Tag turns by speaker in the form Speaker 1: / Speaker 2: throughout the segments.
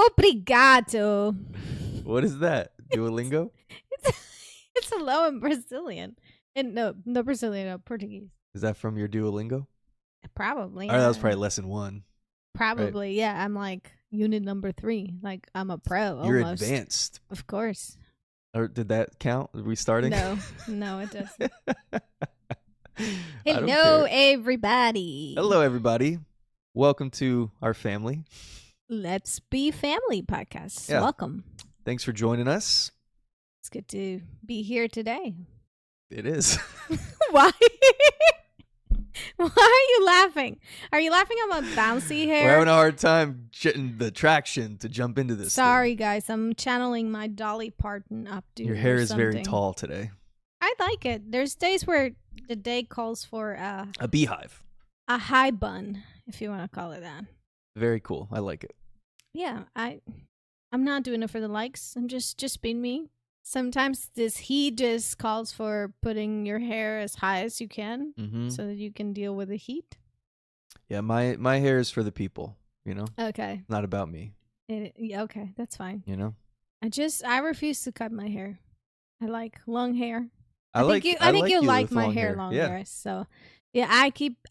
Speaker 1: Obrigado.
Speaker 2: What is that? Duolingo?
Speaker 1: It's hello in Brazilian. And no Brazilian, no Portuguese.
Speaker 2: Is that from your Duolingo?
Speaker 1: Probably.
Speaker 2: That was probably lesson 1.
Speaker 1: Probably, right? Yeah. I'm like unit number 3. Like I'm a pro.
Speaker 2: You're
Speaker 1: almost.
Speaker 2: Advanced.
Speaker 1: Of course.
Speaker 2: Or did that count? Are we starting?
Speaker 1: No, it doesn't. Hello, everybody.
Speaker 2: Hello, everybody. Welcome to our family.
Speaker 1: Let's Be Family podcast.
Speaker 2: Yeah.
Speaker 1: Welcome.
Speaker 2: Thanks for joining us.
Speaker 1: It's good to be here today.
Speaker 2: It is.
Speaker 1: Why? Why are you laughing? Are you laughing about bouncy hair?
Speaker 2: We're having a hard time getting the traction to jump into this.
Speaker 1: Sorry, guys. I'm channeling my Dolly Parton updo.
Speaker 2: Your hair is very tall today.
Speaker 1: I like it. There's days where the day calls for
Speaker 2: a beehive.
Speaker 1: A high bun, if you want to call it that.
Speaker 2: Very cool. I like it.
Speaker 1: Yeah, I'm not doing it for the likes. I'm just being me. Sometimes this heat just calls for putting your hair as high as you can so that you can deal with the heat.
Speaker 2: Yeah, my hair is for the people, you know?
Speaker 1: Okay.
Speaker 2: Not about me.
Speaker 1: Yeah, okay, that's fine.
Speaker 2: You know?
Speaker 1: I refuse to cut my hair. I like long hair.
Speaker 2: I think
Speaker 1: you like my hair longer.
Speaker 2: Yeah.
Speaker 1: So yeah,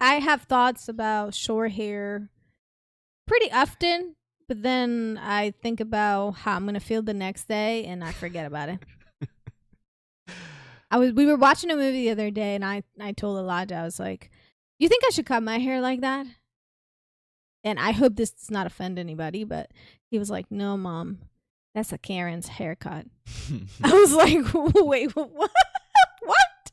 Speaker 1: I have thoughts about short hair pretty often. But then I think about how I'm gonna feel the next day, and I forget about it. We were watching a movie the other day, and I told Elijah, I was like, "You think I should cut my hair like that?" And I hope this does not offend anybody, but he was like, "No, Mom, that's a Karen's haircut." I was like, "Wait, what? What?"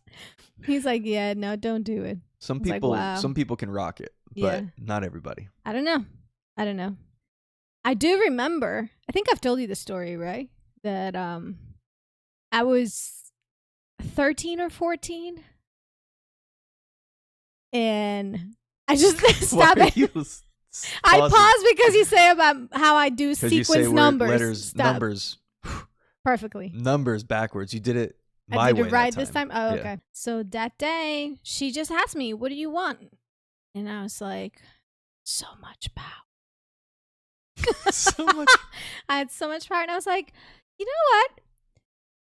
Speaker 1: He's like, "Yeah, no, don't do it."
Speaker 2: Some people,
Speaker 1: like, wow.
Speaker 2: Some people can rock it, but not everybody.
Speaker 1: I don't know. I do remember, I think I've told you the story, right? That I was 13 or 14 and I just stopped it. I paused because you say about how I do sequence numbers.
Speaker 2: Numbers.
Speaker 1: Perfectly.
Speaker 2: Numbers backwards. You did it
Speaker 1: I did it right this time? Oh, yeah. Okay. So that day, she just asked me, "What do you want?" And I was like, "So much power."
Speaker 2: So much.
Speaker 1: I had so much power, and I was like, you know what?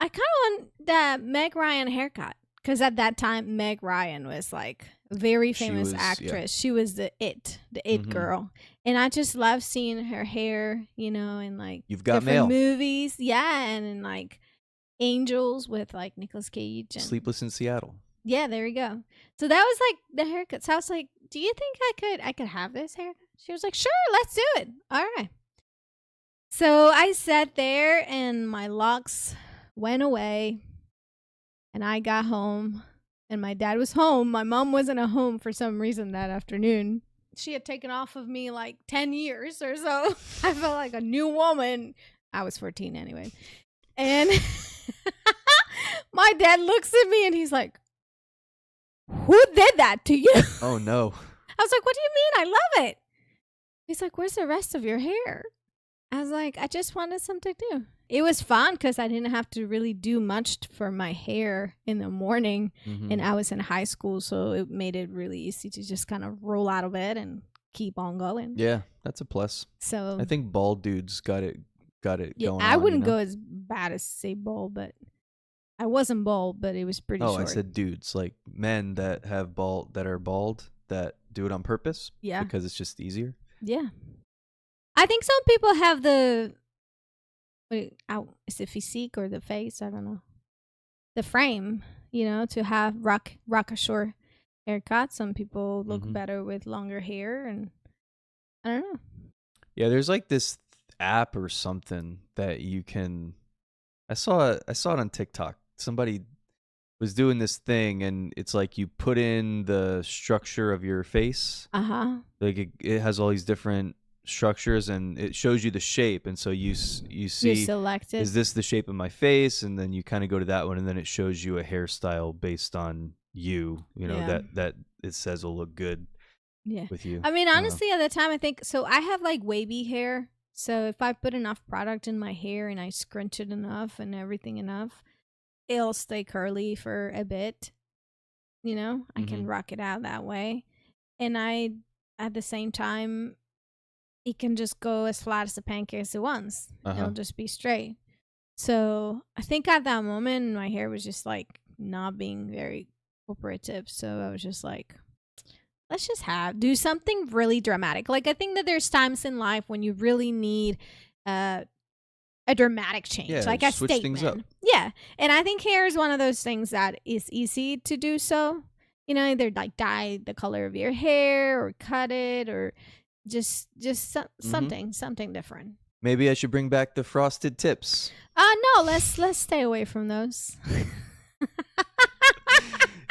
Speaker 1: I kind of want that Meg Ryan haircut, because at that time Meg Ryan was like a very famous actress. Yeah. She was the it girl, and I just love seeing her hair, you know, in like
Speaker 2: You've Got
Speaker 1: different
Speaker 2: Mail
Speaker 1: movies, yeah, and in like Angels with like Nicolas Cage and
Speaker 2: Sleepless in Seattle.
Speaker 1: Yeah, there we go. So that was like the haircut. So I was like, "Do you think I could have this haircut?" She was like, "Sure, let's do it." All right. So I sat there and my locks went away and I got home and my dad was home. My mom wasn't at home for some reason that afternoon. She had taken off of me like 10 years or so. I felt like a new woman. I was 14 anyway. And my dad looks at me and he's like, "Who did that to you?"
Speaker 2: Oh, no.
Speaker 1: I was like, "What do you mean? I love it." He's like, "Where's the rest of your hair?" I was like, "I just wanted something to do." It was fun because I didn't have to really do much for my hair in the morning. And I was in high school, so it made it really easy to just kind of roll out of bed and keep on going.
Speaker 2: Yeah, that's a plus.
Speaker 1: So
Speaker 2: I think bald dudes got it going on.
Speaker 1: I wouldn't go as bad as say bald, but I wasn't bald, but it was pretty short.
Speaker 2: I said dudes, like men that are bald that do it on purpose.
Speaker 1: Yeah.
Speaker 2: Because it's just easier.
Speaker 1: Yeah. I think some people have is it physique or the face? I don't know. The frame, you know, to have rock a short haircut. Some people look better with longer hair, and I don't know.
Speaker 2: Yeah, there's like this app or something that you can. I saw it on TikTok. Somebody was doing this thing, and it's like you put in the structure of your face. Like it has all these different structures, and it shows you the shape, and so you see,
Speaker 1: select it.
Speaker 2: Is this the shape of my face? And then you kind of go to that one, and then it shows you a hairstyle based on you know, that it says will look good with you.
Speaker 1: I mean, honestly, at the time, I think so. I have like wavy hair, so if I put enough product in my hair and I scrunch it enough and everything enough, it'll stay curly for a bit. You know, I can rock it out that way. And I, at the same time, it can just go as flat as a pancake as it wants.
Speaker 2: Uh-huh.
Speaker 1: It'll just be straight. So I think at that moment, my hair was just like not being very cooperative. So I was just like, let's just do something really dramatic. Like, I think that there's times in life when you really need a dramatic change,
Speaker 2: Yeah,
Speaker 1: like a
Speaker 2: switch
Speaker 1: statement.
Speaker 2: things up.
Speaker 1: Yeah. And I think hair is one of those things that is easy to do so. You know, either like dye the color of your hair or cut it or just something different.
Speaker 2: Maybe I should bring back the frosted tips.
Speaker 1: No, let's stay away from those.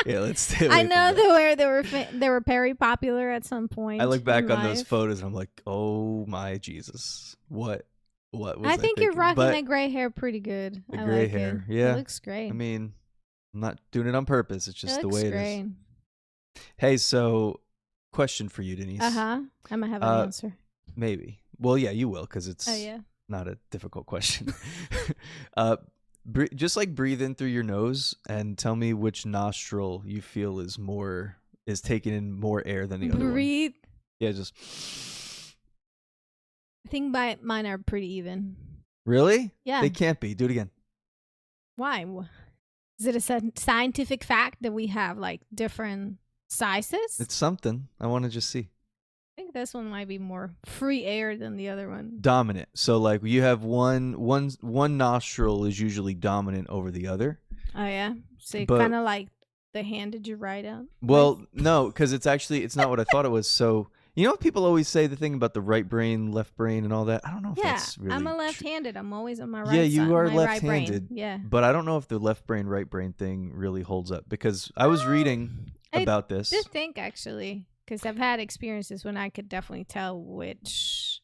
Speaker 2: Yeah, let's stay away
Speaker 1: I
Speaker 2: from
Speaker 1: know
Speaker 2: that.
Speaker 1: they were very popular at some point.
Speaker 2: I look back
Speaker 1: in
Speaker 2: on those
Speaker 1: life.
Speaker 2: photos and I'm like, oh my Jesus. What was
Speaker 1: I think you're
Speaker 2: thinking?
Speaker 1: rocking
Speaker 2: But
Speaker 1: that gray hair pretty good.
Speaker 2: the
Speaker 1: I
Speaker 2: gray
Speaker 1: like
Speaker 2: hair,
Speaker 1: it.
Speaker 2: yeah.
Speaker 1: It looks great.
Speaker 2: I mean, I'm not doing it on purpose. It's just
Speaker 1: it
Speaker 2: the
Speaker 1: looks
Speaker 2: way it
Speaker 1: great.
Speaker 2: is. Hey, so question for you, Denise.
Speaker 1: I might have an answer.
Speaker 2: Maybe. Well, yeah, you will, because it's
Speaker 1: Oh yeah.
Speaker 2: not a difficult question. Just like breathe in through your nose and tell me which nostril you feel is taking in more air than the other one.
Speaker 1: Breathe.
Speaker 2: Yeah, just.
Speaker 1: I think mine are pretty even.
Speaker 2: Really?
Speaker 1: Yeah.
Speaker 2: They can't be. Do it again.
Speaker 1: Why? Is it a scientific fact that we have like different sizes?
Speaker 2: It's something. I want to just see.
Speaker 1: I think this one might be more free air than the other one.
Speaker 2: Dominant. So like you have one nostril is usually dominant over the other.
Speaker 1: Oh yeah. So
Speaker 2: But-
Speaker 1: kind of like the hand did you write out?
Speaker 2: Well, no, because it's not what I thought it was. So you know, people always say the thing about the right brain, left brain, and all that. I don't know if
Speaker 1: Yeah,
Speaker 2: that's really.
Speaker 1: I'm a
Speaker 2: true.
Speaker 1: left-handed. I'm always on my right.
Speaker 2: Yeah, you
Speaker 1: side,
Speaker 2: are
Speaker 1: my right brain.
Speaker 2: left-handed.
Speaker 1: Yeah.
Speaker 2: But I don't know if the left brain, right brain thing really holds up because I was reading
Speaker 1: I
Speaker 2: about this.
Speaker 1: I think actually, because I've had experiences when I could definitely tell which,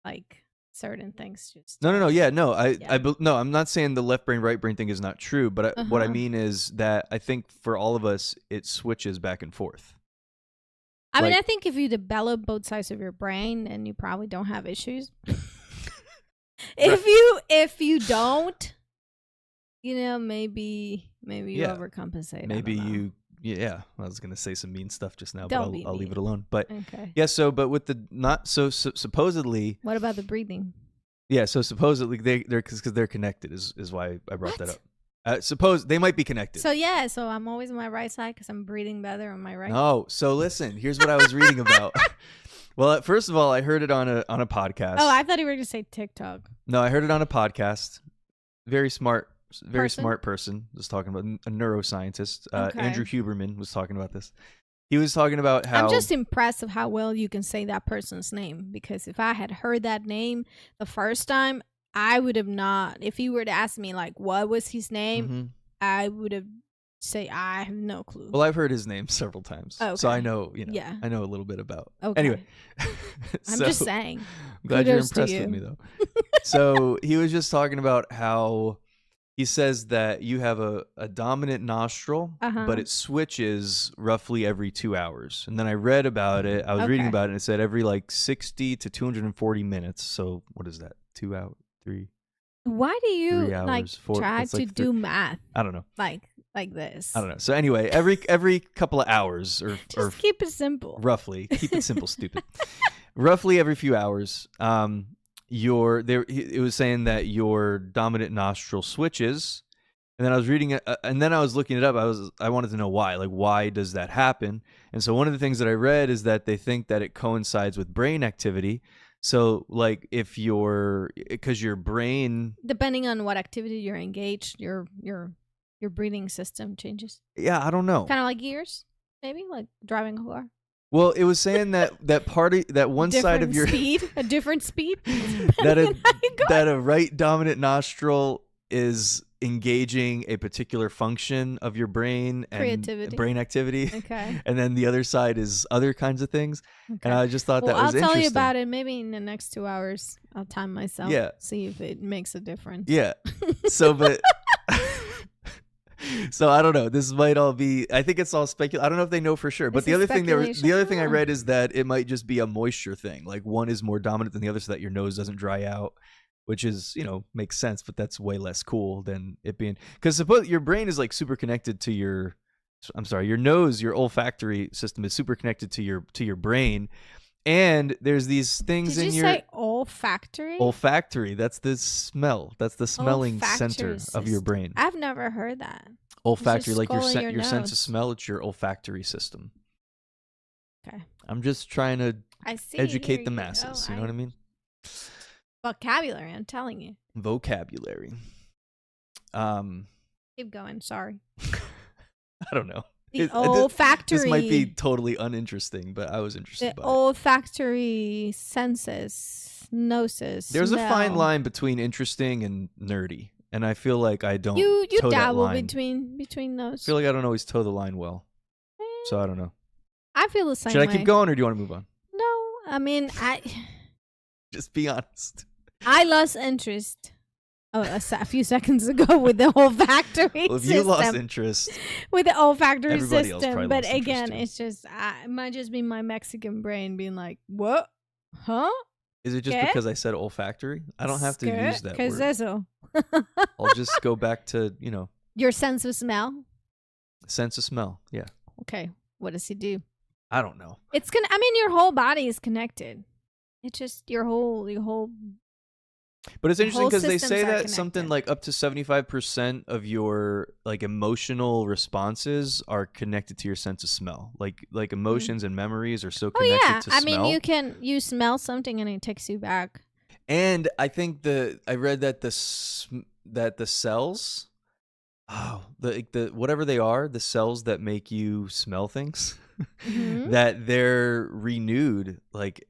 Speaker 1: like, certain things just.
Speaker 2: No. Yeah, no.
Speaker 1: Yeah.
Speaker 2: No. I'm not saying the left brain, right brain thing is not true, but what I
Speaker 1: Uh-huh.
Speaker 2: mean is that I think for all of us, it switches back and forth.
Speaker 1: I mean,
Speaker 2: like-
Speaker 1: I think if you develop both sides of your brain, then you probably don't have issues. If you don't, you know, maybe you
Speaker 2: Yeah.
Speaker 1: overcompensate. I
Speaker 2: Maybe
Speaker 1: don't know.
Speaker 2: you. Yeah, I was gonna say some mean stuff just now,
Speaker 1: Don't
Speaker 2: but
Speaker 1: be
Speaker 2: I'll leave
Speaker 1: mean.
Speaker 2: it alone. But
Speaker 1: Okay.
Speaker 2: yeah, but with the not so supposedly,
Speaker 1: What about the breathing?
Speaker 2: yeah, so supposedly they're because they're connected is why I brought that
Speaker 1: What?
Speaker 2: up. Suppose they might be connected.
Speaker 1: So so I'm always on my right side because I'm breathing better on my right.
Speaker 2: No, so listen, here's what I was reading about. Well, first of all, I heard it on a podcast.
Speaker 1: Oh, I thought you were going to say TikTok.
Speaker 2: No, I heard it on a podcast. Very smart
Speaker 1: Person?
Speaker 2: person was talking about a neuroscientist.
Speaker 1: Okay.
Speaker 2: Andrew Huberman was talking about this. He was talking about how
Speaker 1: I'm just impressed of how well you can say that person's name, because if I had heard that name the first time, I would have not. If you were to ask me like what was his name,
Speaker 2: Mhm.
Speaker 1: I would have say I have no clue.
Speaker 2: Well, I've heard his name several times,
Speaker 1: Okay.
Speaker 2: so I know,
Speaker 1: Yeah.
Speaker 2: I know a little bit about.
Speaker 1: Okay.
Speaker 2: Anyway,
Speaker 1: I'm just saying.
Speaker 2: I'm glad you're
Speaker 1: Kudos to
Speaker 2: impressed
Speaker 1: you.
Speaker 2: with me, though. So he was just talking about how he says that you have a dominant nostril,
Speaker 1: Uh-huh.
Speaker 2: but it switches roughly every 2 hours. And then I read about it. I was reading
Speaker 1: Okay.
Speaker 2: about it, and it said every like 60 to 240 minutes. So what is that? 2 hours, 3?
Speaker 1: Why do you
Speaker 2: 3 hours,
Speaker 1: like
Speaker 2: 4.
Speaker 1: try
Speaker 2: That's
Speaker 1: to
Speaker 2: like
Speaker 1: do math
Speaker 2: I don't know.
Speaker 1: like this?
Speaker 2: I don't know. So anyway, every couple of hours or
Speaker 1: Just keep it simple.
Speaker 2: roughly, keep it simple, stupid. Roughly every few hours, it was saying that your dominant nostril switches, and then I was reading it, and then I was looking it up. I wanted to know why. Like, why does that happen? And so one of the things that I read is that they think that it coincides with brain activity. So, like, because your brain,
Speaker 1: Depending on what activity you're engaged, your breathing system changes.
Speaker 2: yeah, I don't know.
Speaker 1: Kind of like gears, maybe like driving a car.
Speaker 2: Well, it was saying that that one side of your
Speaker 1: a different speed.
Speaker 2: that
Speaker 1: depending on how you go.
Speaker 2: that a right dominant nostril is engaging a particular function of your brain and
Speaker 1: Creativity.
Speaker 2: brain activity,
Speaker 1: Okay.
Speaker 2: and then the other side is other kinds of things.
Speaker 1: Okay.
Speaker 2: And I just thought
Speaker 1: Well,
Speaker 2: that was
Speaker 1: I'll tell
Speaker 2: interesting.
Speaker 1: you about it maybe in the next 2 hours. I'll time myself.
Speaker 2: Yeah.
Speaker 1: See if it makes a difference.
Speaker 2: Yeah. So, but so I don't know. This might all be. I think it's all speculative. I don't know if they know for sure. But
Speaker 1: This
Speaker 2: the
Speaker 1: is
Speaker 2: other thing
Speaker 1: speculation.
Speaker 2: I
Speaker 1: Oh.
Speaker 2: read is that it might just be a moisture thing. Like one is more dominant than the other, so that your nose doesn't dry out. Which is, makes sense, but that's way less cool than it being, because suppose your brain is like super connected to your nose, your olfactory system is super connected to your brain, And there's these things
Speaker 1: Did
Speaker 2: in
Speaker 1: you
Speaker 2: your
Speaker 1: say olfactory?
Speaker 2: olfactory. That's the smell. That's the smelling center
Speaker 1: Olfactory
Speaker 2: of your
Speaker 1: system.
Speaker 2: brain.
Speaker 1: I've never heard that.
Speaker 2: Olfactory,
Speaker 1: just
Speaker 2: like your
Speaker 1: skull in your
Speaker 2: sense of
Speaker 1: nose.
Speaker 2: smell. It's your olfactory system.
Speaker 1: Okay.
Speaker 2: I'm just trying to
Speaker 1: I see.
Speaker 2: educate
Speaker 1: Here
Speaker 2: the
Speaker 1: you-
Speaker 2: masses.
Speaker 1: oh,
Speaker 2: You know what I mean?
Speaker 1: Vocabulary, I'm telling you.
Speaker 2: Vocabulary.
Speaker 1: Keep going. Sorry.
Speaker 2: I don't know.
Speaker 1: The olfactory.
Speaker 2: This might be totally uninteresting, but I was interested
Speaker 1: the
Speaker 2: by it.
Speaker 1: olfactory senses, gnosis.
Speaker 2: There's a fine
Speaker 1: smell.
Speaker 2: line between interesting and nerdy, and I feel like I don't.
Speaker 1: You
Speaker 2: toe that
Speaker 1: dabble
Speaker 2: line.
Speaker 1: between those.
Speaker 2: I feel like I don't always toe the line well, so I don't know.
Speaker 1: I feel the same.
Speaker 2: Should I
Speaker 1: way.
Speaker 2: keep going, or do you want to move on?
Speaker 1: No, I mean
Speaker 2: Just be honest.
Speaker 1: I lost interest. A few seconds ago with the olfactory
Speaker 2: Well, if
Speaker 1: system.
Speaker 2: you lost interest,
Speaker 1: With the olfactory
Speaker 2: everybody else
Speaker 1: system,
Speaker 2: probably
Speaker 1: but
Speaker 2: lost interest
Speaker 1: again,
Speaker 2: too.
Speaker 1: it's just it might just be my Mexican brain being like, "What? Huh?
Speaker 2: Is it just
Speaker 1: ¿Qué?
Speaker 2: because I said olfactory? I don't have to use that
Speaker 1: ¿Qué es
Speaker 2: word.
Speaker 1: eso?"
Speaker 2: I'll just go back to
Speaker 1: Your sense of smell.
Speaker 2: sense of smell. Yeah,
Speaker 1: Okay, what does he do?
Speaker 2: I don't know.
Speaker 1: It's gonna. I mean, your whole body is connected. It's just your whole.
Speaker 2: But it's interesting
Speaker 1: whole
Speaker 2: because they
Speaker 1: systems
Speaker 2: say
Speaker 1: are
Speaker 2: that something
Speaker 1: connected.
Speaker 2: like up to 75% of your like emotional responses are connected to your sense of smell. Like emotions and memories are so
Speaker 1: Oh
Speaker 2: connected
Speaker 1: yeah,
Speaker 2: to
Speaker 1: I
Speaker 2: smell.
Speaker 1: mean, you smell something and it takes you back.
Speaker 2: And I think I read that the cells, the whatever they are, the cells that make you smell things,
Speaker 1: Mhm.
Speaker 2: that they're renewed like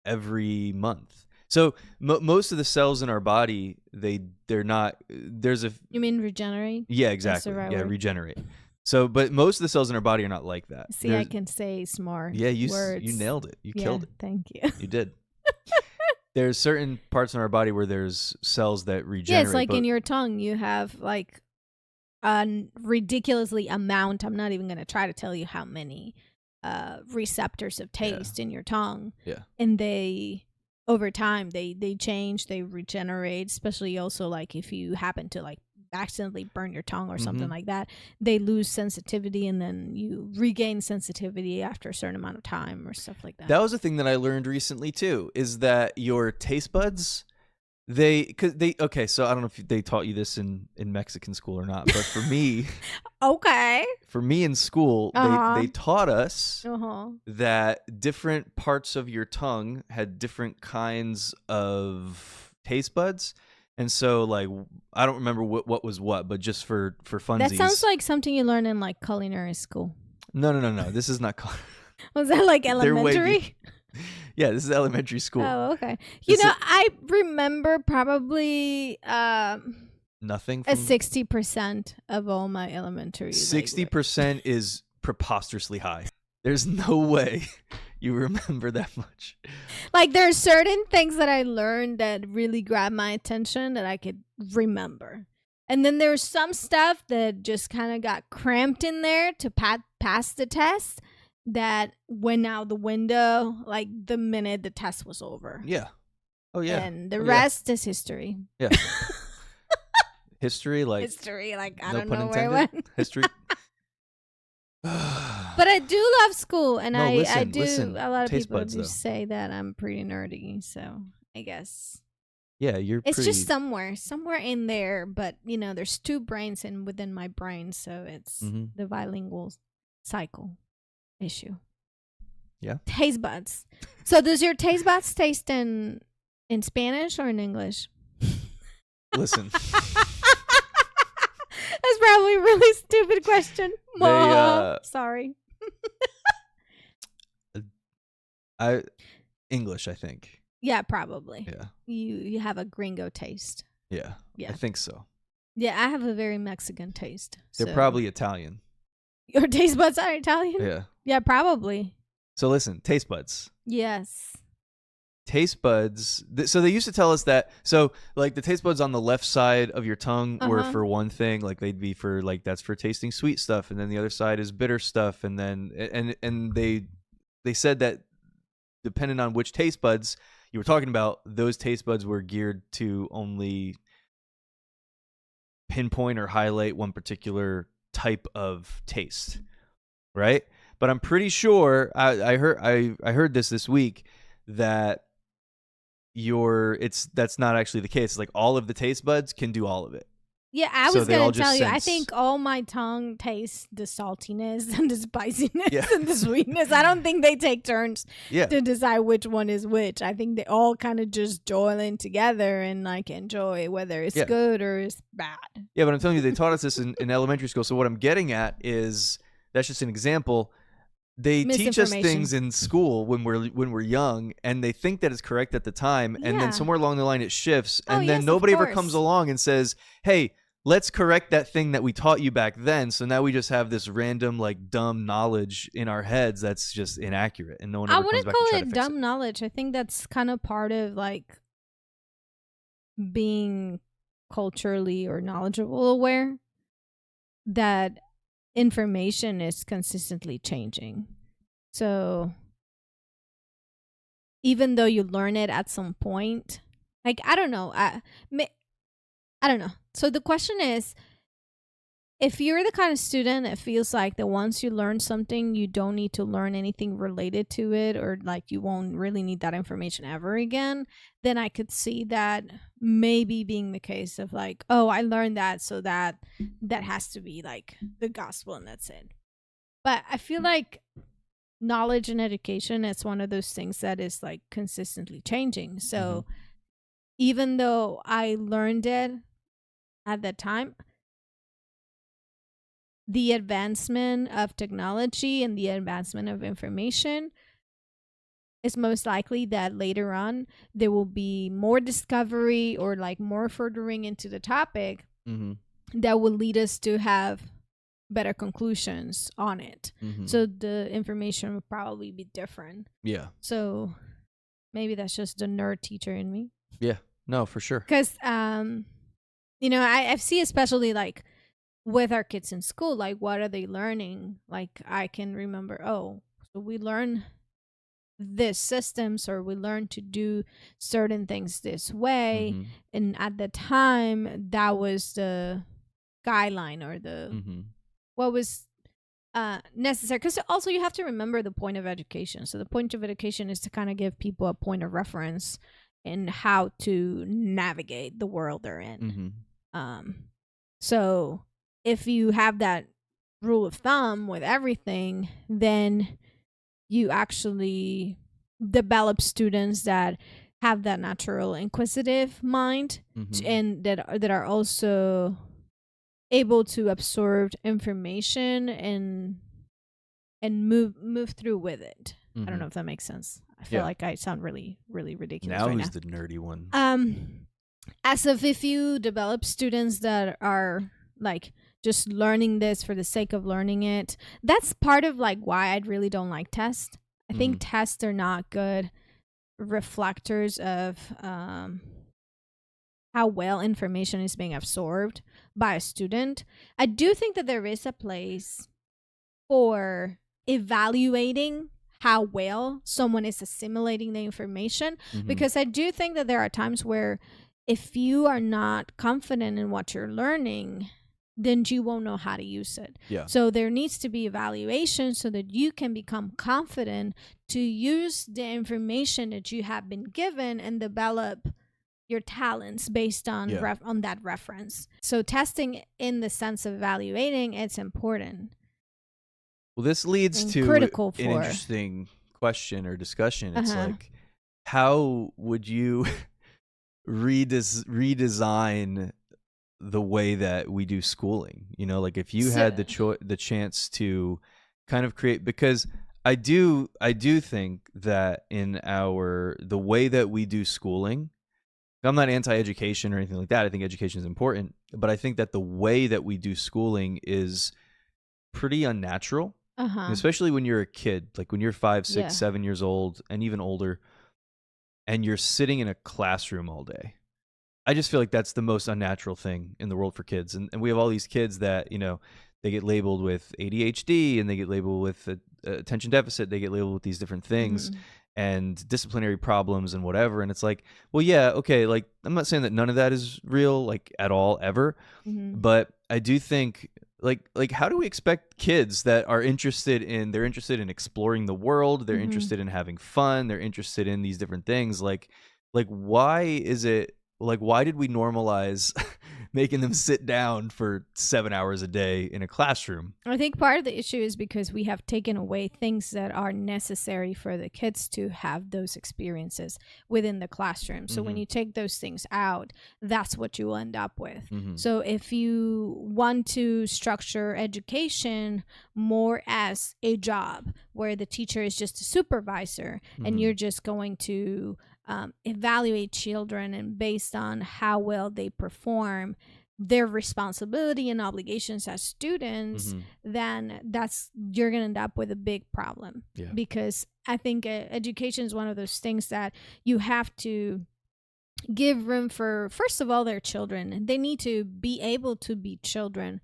Speaker 2: every month. So most of the cells in our body, they're not. There's a
Speaker 1: You mean regenerate?
Speaker 2: yeah,
Speaker 1: the
Speaker 2: exactly.
Speaker 1: right
Speaker 2: Yeah,
Speaker 1: word.
Speaker 2: regenerate. So, but most of the cells in our body are not like that.
Speaker 1: See, I can say smart
Speaker 2: Yeah,
Speaker 1: words.
Speaker 2: you nailed it. You
Speaker 1: Yeah,
Speaker 2: killed it.
Speaker 1: Thank you.
Speaker 2: You did. There's certain parts in our body where there's cells that
Speaker 1: Yeah,
Speaker 2: regenerate.
Speaker 1: it's like
Speaker 2: but
Speaker 1: in your tongue, you have like a ridiculously amount. I'm not even going to try to tell you how many receptors of taste in your tongue.
Speaker 2: Yeah.
Speaker 1: And they, over time, they change, they regenerate, especially also like if you happen to like accidentally burn your tongue or something like that, they lose sensitivity and then you regain sensitivity after a certain amount of time or stuff like that.
Speaker 2: That was a thing that I learned recently too, is that your taste buds, okay, so I don't know if they taught you this in Mexican school or not, but for me,
Speaker 1: Okay.
Speaker 2: in school, they taught us that different parts of your tongue had different kinds of taste buds. And so, like, I don't remember what was what, but just for funsies.
Speaker 1: That sounds like something you learn in like culinary school.
Speaker 2: No. This is not.
Speaker 1: Was that like
Speaker 2: They're way
Speaker 1: elementary?
Speaker 2: Yeah, this is elementary school.
Speaker 1: Oh, okay.
Speaker 2: This
Speaker 1: I remember probably
Speaker 2: Nothing.
Speaker 1: a 60% of all my elementary.
Speaker 2: 60% is preposterously high. There's no way you remember that much.
Speaker 1: Like there are certain things that I learned that really grabbed my attention that I could remember. And then there's some stuff that just kind of got cramped in there to pass the test that went out the window like the minute the test was over.
Speaker 2: Yeah. Oh, yeah.
Speaker 1: And the rest is history.
Speaker 2: Yeah. History, like
Speaker 1: I
Speaker 2: no
Speaker 1: don't
Speaker 2: pun
Speaker 1: know where it
Speaker 2: intended.
Speaker 1: went.
Speaker 2: History.
Speaker 1: But I do love school, and
Speaker 2: No,
Speaker 1: I do.
Speaker 2: listen.
Speaker 1: A lot of
Speaker 2: Taste
Speaker 1: people
Speaker 2: buds,
Speaker 1: do
Speaker 2: though.
Speaker 1: say that I'm pretty nerdy, so I guess
Speaker 2: Yeah, you're
Speaker 1: it's
Speaker 2: pretty.
Speaker 1: just somewhere in there. But there's two brains within my brain, so it's the bilingual cycle issue.
Speaker 2: Yeah.
Speaker 1: Taste buds. So does your taste buds taste in Spanish or in English?
Speaker 2: Listen.
Speaker 1: That's probably a really stupid question. Sorry.
Speaker 2: English, I think.
Speaker 1: Yeah, probably.
Speaker 2: Yeah.
Speaker 1: You have a gringo taste.
Speaker 2: Yeah.
Speaker 1: Yeah.
Speaker 2: I think so.
Speaker 1: Yeah, I have a very Mexican taste.
Speaker 2: They're
Speaker 1: so-
Speaker 2: probably Italian.
Speaker 1: Your taste buds are Italian?
Speaker 2: Yeah.
Speaker 1: Yeah, probably.
Speaker 2: So listen, taste buds.
Speaker 1: Yes.
Speaker 2: Taste buds. So they used to tell us that. So like the taste buds on the left side of your tongue were for one thing, like they'd be for like that's for tasting sweet stuff, and then the other side is bitter stuff, and then and they said that depending on which taste buds you were talking about, those taste buds were geared to only pinpoint or highlight one particular type of taste, right? But I'm pretty sure I heard this week that that's not actually the case. Like all of the taste buds can do all of it.
Speaker 1: Yeah, I
Speaker 2: So
Speaker 1: was
Speaker 2: they all
Speaker 1: gonna
Speaker 2: just
Speaker 1: tell you. I
Speaker 2: sense.
Speaker 1: think all my tongue tastes the saltiness and the spiciness
Speaker 2: Yeah.
Speaker 1: and the sweetness. I don't think they take turns
Speaker 2: Yeah.
Speaker 1: to decide which one is which. I think they all kind of just join in together and like enjoy whether it's
Speaker 2: Yeah.
Speaker 1: good or it's bad.
Speaker 2: Yeah, but I'm telling you, they taught us this in elementary school. So what I'm getting at is that's just an example. They teach us
Speaker 1: Misinformation.
Speaker 2: things in school when we're young, and they think that it's correct at the time, and
Speaker 1: Yeah.
Speaker 2: then somewhere along the line it shifts,
Speaker 1: Oh,
Speaker 2: and then
Speaker 1: yes, of
Speaker 2: nobody ever
Speaker 1: course.
Speaker 2: comes along and says, "Hey, let's correct that thing that we taught you back then." So now we just have this random like dumb knowledge in our heads that's just inaccurate, and no one
Speaker 1: I
Speaker 2: ever comes
Speaker 1: wouldn't
Speaker 2: back to
Speaker 1: call
Speaker 2: try
Speaker 1: it
Speaker 2: to fix
Speaker 1: dumb knowledge. I think that's kind of part of like being culturally or knowledgeable aware that information is consistently changing. So even though you learn it at some point, like I don't know, I don't know. So the question is, if you're the kind of student that feels like that once you learn something, you don't need to learn anything related to it, or like you won't really need that information ever again, then I could see that maybe being the case of like, oh, I learned that, so that has to be like the gospel and that's it. But I feel like knowledge and education is one of those things that is like consistently changing. So even though I learned it at that time, the advancement of technology and the advancement of information is most likely that later on there will be more discovery or like more furthering into the topic that will lead us to have better conclusions on it. So the information will probably be different.
Speaker 2: Yeah.
Speaker 1: So maybe that's just the nerd teacher in me.
Speaker 2: Yeah. No, for sure.
Speaker 1: Because you know, I see especially like with our kids in school, like what are they learning? Like I can remember, oh, so we learn this systems, or we learn to do certain things this way, and at the time that was the guideline or the what was necessary. Because also you have to remember the point of education. So the point of education is to kind of give people a point of reference in how to navigate the world they're in. So if you have that rule of thumb with everything, then you actually develop students that have that natural inquisitive mind and that are also able to absorb information and move through with it. I don't know if that makes sense. I feel like I sound really, really ridiculous
Speaker 2: now
Speaker 1: right
Speaker 2: who's
Speaker 1: now.
Speaker 2: the nerdy one?
Speaker 1: As if you develop students that are like just learning this for the sake of learning it, that's part of like why I really don't like tests. I think tests are not good reflectors of how well information is being absorbed by a student. I do think that there is a place for evaluating how well someone is assimilating the information, because I do think that there are times where if you are not confident in what you're learning, then you won't know how to use it.
Speaker 2: Yeah.
Speaker 1: So there needs to be evaluation so that you can become confident to use the information that you have been given and develop your talents based on on that reference. So testing in the sense of evaluating, it's important.
Speaker 2: Well, this leads
Speaker 1: And
Speaker 2: to
Speaker 1: critical
Speaker 2: an
Speaker 1: for-
Speaker 2: interesting question or discussion. It's like, how would you redesign the way that we do schooling? You know, like if you had the chance to kind of create, because I do think that in the way that we do schooling, I'm not anti-education or anything like that. I think education is important, but I think that the way that we do schooling is pretty unnatural. And especially when you're a kid, like when you're 5, 6, 7 years old and even older, and you're sitting in a classroom all day. I just feel like that's the most unnatural thing in the world for kids. And we have all these kids that, you know, they get labeled with ADHD and they get labeled with attention deficit. They get labeled with these different things and disciplinary problems and whatever. And it's like, well, yeah, okay. Like, I'm not saying that none of that is real, like at all, ever. But I do think like how do we expect kids that are interested in exploring the world, they're
Speaker 1: Mm-hmm.
Speaker 2: interested in having fun, they're interested in these different things, like why is it like why did we normalize making them sit down for 7 hours a day in a classroom?
Speaker 1: I think part of the issue is because we have taken away things that are necessary for the kids to have those experiences within the classroom. So when
Speaker 2: Mhm.
Speaker 1: you take those things out, that's what you will end up with.
Speaker 2: Mhm.
Speaker 1: So if you want to structure education more as a job where the teacher is just a supervisor and you're
Speaker 2: Mhm.
Speaker 1: just going to evaluate children and based on how well they perform their responsibility and obligations as students,
Speaker 2: Mhm.
Speaker 1: then you're going to end up with a big problem.
Speaker 2: Yeah.
Speaker 1: Because I think education is one of those things that you have to give room for, first of all, their children. They need to be able to be children.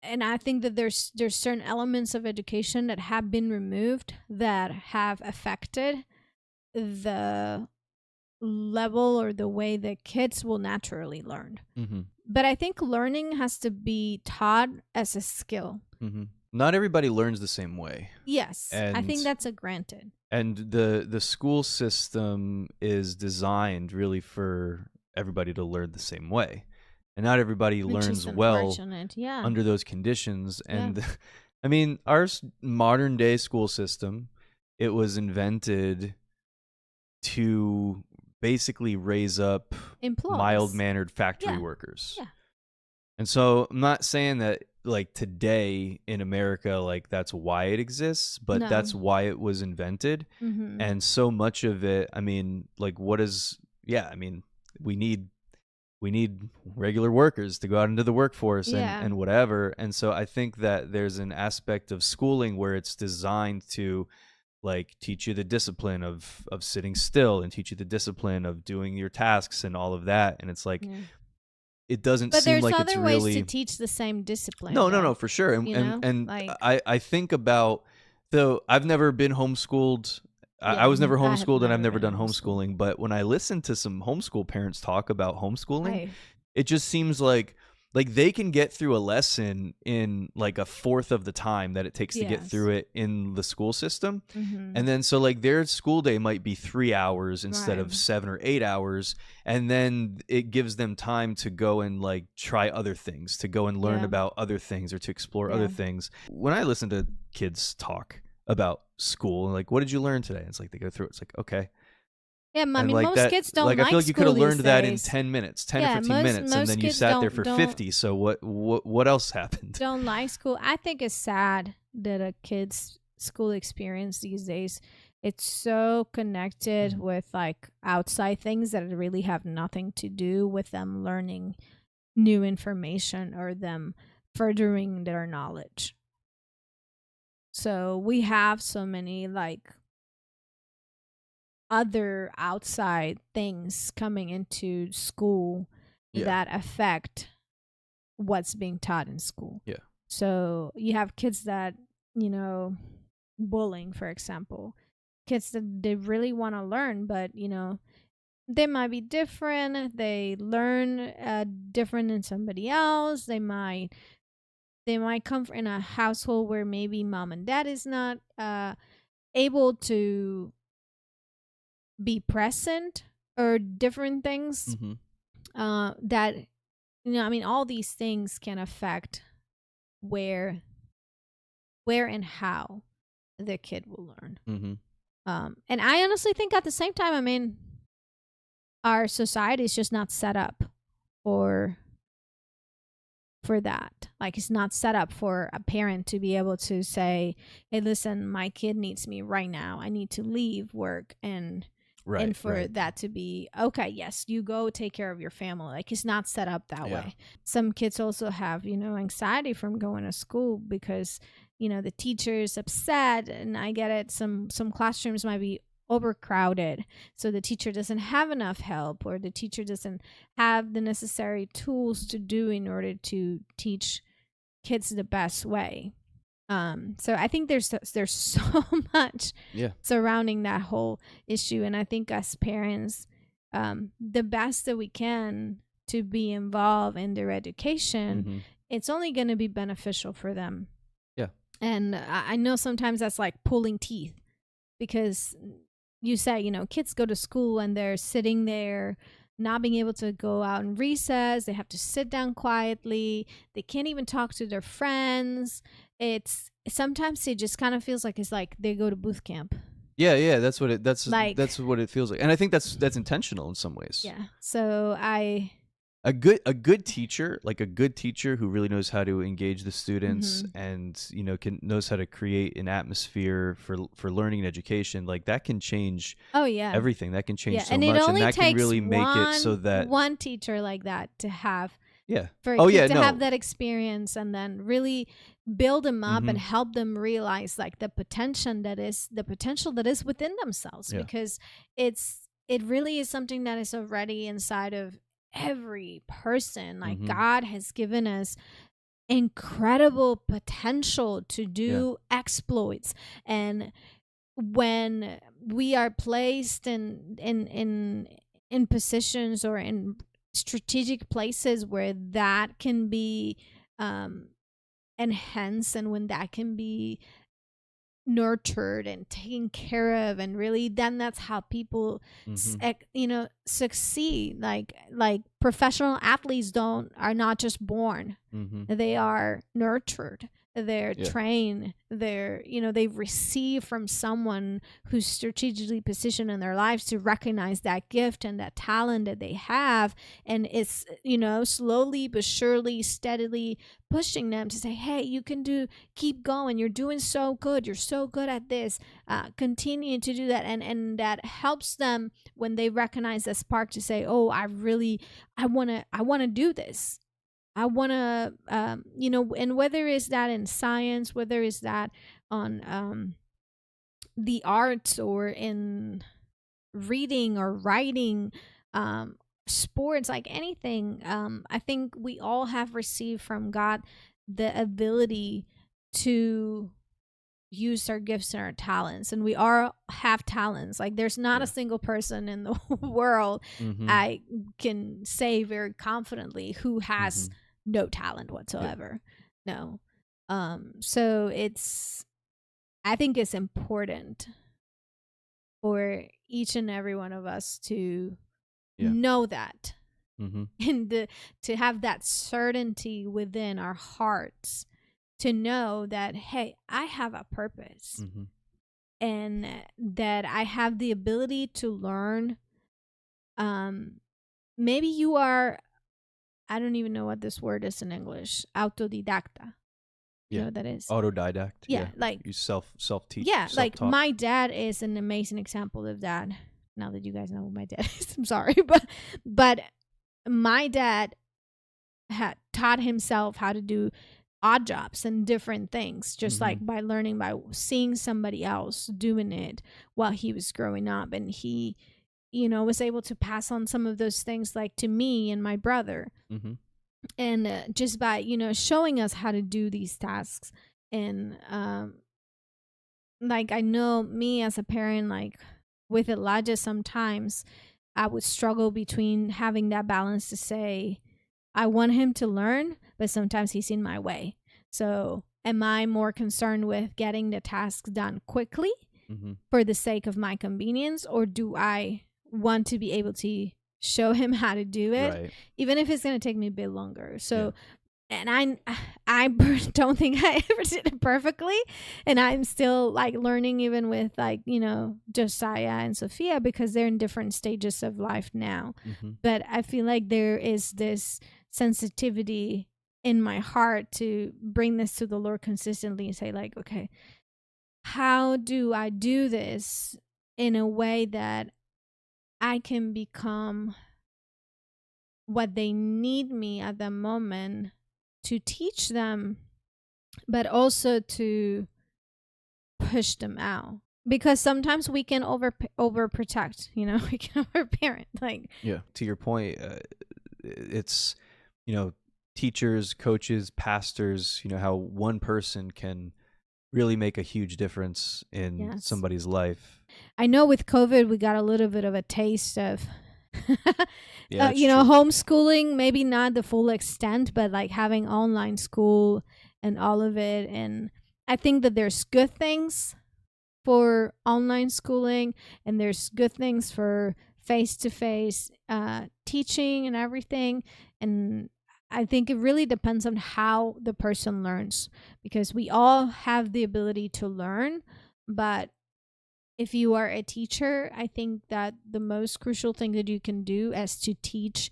Speaker 1: And I think that there's certain elements of education that have been removed that have affected the level or the way that kids will naturally learn.
Speaker 2: Mhm.
Speaker 1: But I think learning has to be taught as a skill.
Speaker 2: Mhm. Not everybody learns the same way.
Speaker 1: Yes, I think
Speaker 2: And
Speaker 1: that's a granted.
Speaker 2: the school system is designed really for everybody to learn the same way. And not everybody
Speaker 1: Which is
Speaker 2: learns well
Speaker 1: unfortunate. Yeah.
Speaker 2: under those conditions.
Speaker 1: Yeah.
Speaker 2: And I mean, our modern day school system, it was invented to basically raise up mild
Speaker 1: Employees.
Speaker 2: mannered factory
Speaker 1: Yeah.
Speaker 2: workers.
Speaker 1: Yeah.
Speaker 2: And so I'm not saying that like today in America, like that's why it exists, but
Speaker 1: No.
Speaker 2: that's why it was invented.
Speaker 1: Mm-hmm.
Speaker 2: And so much of it, I mean, like what is, yeah, I mean, we need regular workers to go out into the workforce
Speaker 1: Yeah.
Speaker 2: and whatever. And so I think that there's an aspect of schooling where it's designed to like teach you the discipline of sitting still and teach you the discipline of doing your tasks and all of that. And it's like
Speaker 1: Yeah.
Speaker 2: it doesn't
Speaker 1: But
Speaker 2: seem
Speaker 1: there's
Speaker 2: like it's
Speaker 1: other ways to
Speaker 2: really
Speaker 1: teach the same discipline.
Speaker 2: no,
Speaker 1: though,
Speaker 2: for sure. And
Speaker 1: You
Speaker 2: and
Speaker 1: know,
Speaker 2: and
Speaker 1: like
Speaker 2: I think about though I've never been homeschooled. I
Speaker 1: yeah,
Speaker 2: was never
Speaker 1: I have
Speaker 2: homeschooled and I've
Speaker 1: never
Speaker 2: never
Speaker 1: been
Speaker 2: done
Speaker 1: homeschooled.
Speaker 2: homeschooling, but when I listen to some homeschool parents talk about homeschooling,
Speaker 1: I
Speaker 2: it just seems like they can get through a lesson in like a fourth of the time that it takes to get
Speaker 1: yes.
Speaker 2: through it in the school system.
Speaker 1: Mm-hmm.
Speaker 2: And then so like their school day might be 3 hours instead
Speaker 1: Right.
Speaker 2: of 7 or 8 hours, and then it gives them time to go and like try other things, to go and learn
Speaker 1: Yeah.
Speaker 2: about other things or to explore
Speaker 1: Yeah.
Speaker 2: other things. When I listen to kids talk about school and like what did you learn today? It's like they go through it. It's like, okay.
Speaker 1: Yeah, I
Speaker 2: And
Speaker 1: mean,
Speaker 2: like
Speaker 1: most
Speaker 2: that,
Speaker 1: kids don't
Speaker 2: like I feel like you could
Speaker 1: school
Speaker 2: have learned
Speaker 1: these
Speaker 2: that in
Speaker 1: days.
Speaker 2: 10 minutes, 10 or
Speaker 1: Yeah,
Speaker 2: 15 minutes, and
Speaker 1: most
Speaker 2: then you
Speaker 1: kids
Speaker 2: sat there for
Speaker 1: don't
Speaker 2: 50. So what else happened?
Speaker 1: don't like school. I think it's sad that a kid's school experience these days it's so connected with like outside things that really have nothing to do with them learning new information or them furthering their knowledge. So we have so many like other outside things coming into school
Speaker 2: Yeah.
Speaker 1: that affect what's being taught in school.
Speaker 2: Yeah.
Speaker 1: So you have kids that, bullying, for example, kids that they really want to learn, but, they might be different. They learn different than somebody else. They might come from in a household where maybe mom and dad is not able to be present or different things that I mean all these things can affect where and how the kid will learn. And I honestly think at the same time, I mean, our society is just not set up for that. Like it's not set up for a parent to be able to say, hey, listen, my kid needs me right now. I need to leave work and for that to be okay, yes, you go take care of your family. Like it's not set up that way. Some kids also have, anxiety from going to school because, the teacher is upset, and I get it. Some classrooms might be overcrowded, so the teacher doesn't have enough help, or the teacher doesn't have the necessary tools to do in order to teach kids the best way. So I think there's so much surrounding that whole issue, and I think as parents, the best that we can to be involved in their education it's only going to be beneficial for them.
Speaker 2: Yeah.
Speaker 1: And I know sometimes that's like pulling teeth, because you say, you know, kids go to school and they're sitting there not being able to go out in recess. They have to sit down quietly. They can't even talk to their friends. It's sometimes it just kind of feels like it's like they go to booth camp.
Speaker 2: Yeah, that's what that's
Speaker 1: Like,
Speaker 2: what it feels like. And I think that's intentional in some ways.
Speaker 1: yeah. So
Speaker 2: A good teacher, like a good teacher who really knows how to engage the students and, you know, knows how to create an atmosphere for learning and education, like that can change everything. That can change so
Speaker 1: and
Speaker 2: much,
Speaker 1: it only
Speaker 2: and that
Speaker 1: takes
Speaker 2: can really make it so that
Speaker 1: one teacher like that to have
Speaker 2: yeah.
Speaker 1: for a
Speaker 2: Oh
Speaker 1: kid
Speaker 2: yeah,
Speaker 1: to
Speaker 2: no.
Speaker 1: have that experience, and then really build them up and help them realize like the potential that is within themselves, because it really is something that is already inside of every person. Like God has given us incredible potential to do exploits, and when we are placed in positions or in strategic places where that can be enhanced, and when that can be nurtured and taken care of, and really then that's how people succeed. Like professional athletes are not just born, they are nurtured, they're trained, they've received from someone who's strategically positioned in their lives to recognize that gift and that talent that they have, and it's slowly but surely, steadily pushing them to say, hey, you can keep going, you're doing so good, you're so good at this, continue to do that, and that helps them when they recognize that spark to say, oh, I want to do this. I want to, and whether it's that in science, whether it's that on the arts, or in reading or writing, sports, like anything, I think we all have received from God the ability to use our gifts and our talents, and we all have talents. Like there's not a single person in the world I can say very confidently who has no talent whatsoever. No. So I think it's important for each and every one of us to know that, and to have that certainty within our hearts, to know that, hey, I have a purpose, and that I have the ability to learn. Maybe you are, I don't even know what this word is in English, autodidacta. You know what that is?
Speaker 2: Autodidact.
Speaker 1: Yeah, like
Speaker 2: you self-teach.
Speaker 1: Yeah,
Speaker 2: self-taught.
Speaker 1: like my dad is an amazing example of that. Now that you guys know who my dad is, I'm sorry, but my dad had taught himself how to do odd jobs and different things, just like by learning, by seeing somebody else doing it while he was growing up, and he was able to pass on some of those things, like to me and my brother, and just by showing us how to do these tasks. And like I know me as a parent, like with Elijah, sometimes I would struggle between having that balance to say I want him to learn, but sometimes he's in my way. So am I more concerned with getting the tasks done quickly for the sake of my convenience, or do I want to be able to show him how to do it, even if it's going to take me a bit longer? So and I don't think I ever did it perfectly, and I'm still like learning, even with like Josiah and Sophia, because they're in different stages of life now. But I feel like there is this sensitivity in my heart to bring this to the Lord consistently and say, like, okay, how do I do this in a way that I can become what they need me at the moment to teach them, but also to push them out? Because sometimes we can overprotect, we can overparent. Like,
Speaker 2: to your point, it's teachers, coaches, pastors, how one person can really make a huge difference in somebody's life.
Speaker 1: I know with COVID we got a little bit of a taste of
Speaker 2: Yeah, that's
Speaker 1: You know,
Speaker 2: true.
Speaker 1: homeschooling, maybe not the full extent, but like having online school and all of it. And I think that there's good things for online schooling, and there's good things for face to face teaching and everything. And I think it really depends on how the person learns, because we all have the ability to learn. But if you are a teacher, I think that the most crucial thing that you can do is to teach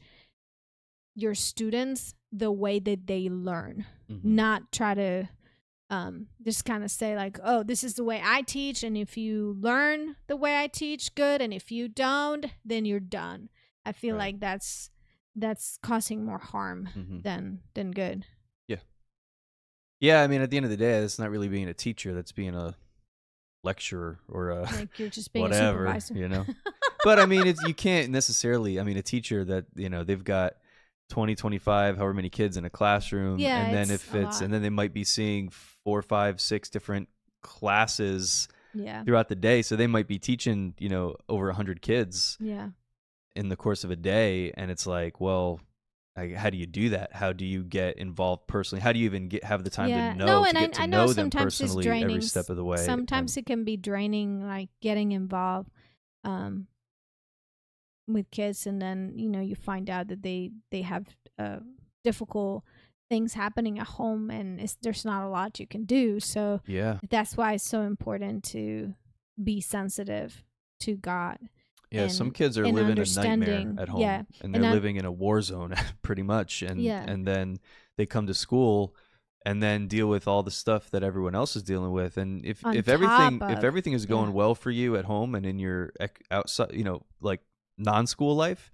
Speaker 1: your students the way that they learn,
Speaker 2: Hmm.
Speaker 1: not try to just kind of say like, oh, this is the way I teach, and if you learn the way I teach, good, and if you don't, then you're done. I feel
Speaker 2: Right.
Speaker 1: like that's causing more harm
Speaker 2: Hmm.
Speaker 1: than good.
Speaker 2: Yeah. Yeah. I mean, at the end of the day, that's not really being a teacher. That's being a lecturer or a
Speaker 1: Like you're just being a
Speaker 2: whatever,
Speaker 1: supervisor.
Speaker 2: you know? But I mean, you can't necessarily, I mean, a teacher that, they've got 20, 25, however many kids in a classroom.
Speaker 1: Yeah,
Speaker 2: And then
Speaker 1: it's a lot.
Speaker 2: and then they might be seeing 4, 5, 6 different classes
Speaker 1: Yeah,
Speaker 2: throughout the day. So they might be teaching, over 100 kids
Speaker 1: yeah,
Speaker 2: in the course of a day. And it's like, well, how do you do that? How do you get involved personally? How do you even have the time to
Speaker 1: yeah. No, and
Speaker 2: get to
Speaker 1: I know
Speaker 2: know them
Speaker 1: sometimes it's
Speaker 2: personally every
Speaker 1: draining.
Speaker 2: step of the way?
Speaker 1: Sometimes
Speaker 2: And
Speaker 1: it can be draining, like getting involved um with kids, and then you find out that they have difficult things happening at home, and there's not a lot you can do. So
Speaker 2: yeah.
Speaker 1: that's why it's so important to be sensitive to God,
Speaker 2: Yeah, some
Speaker 1: and
Speaker 2: kids are
Speaker 1: and
Speaker 2: living a nightmare
Speaker 1: understanding.
Speaker 2: at
Speaker 1: Yeah,
Speaker 2: home and
Speaker 1: and
Speaker 2: they're living in a war zone pretty much,
Speaker 1: yeah,
Speaker 2: and then they come to school and then deal with all the stuff that everyone else is dealing with. And
Speaker 1: on top
Speaker 2: if
Speaker 1: of,
Speaker 2: everything is
Speaker 1: yeah,
Speaker 2: going well for you at home and in your outside, like non-school life,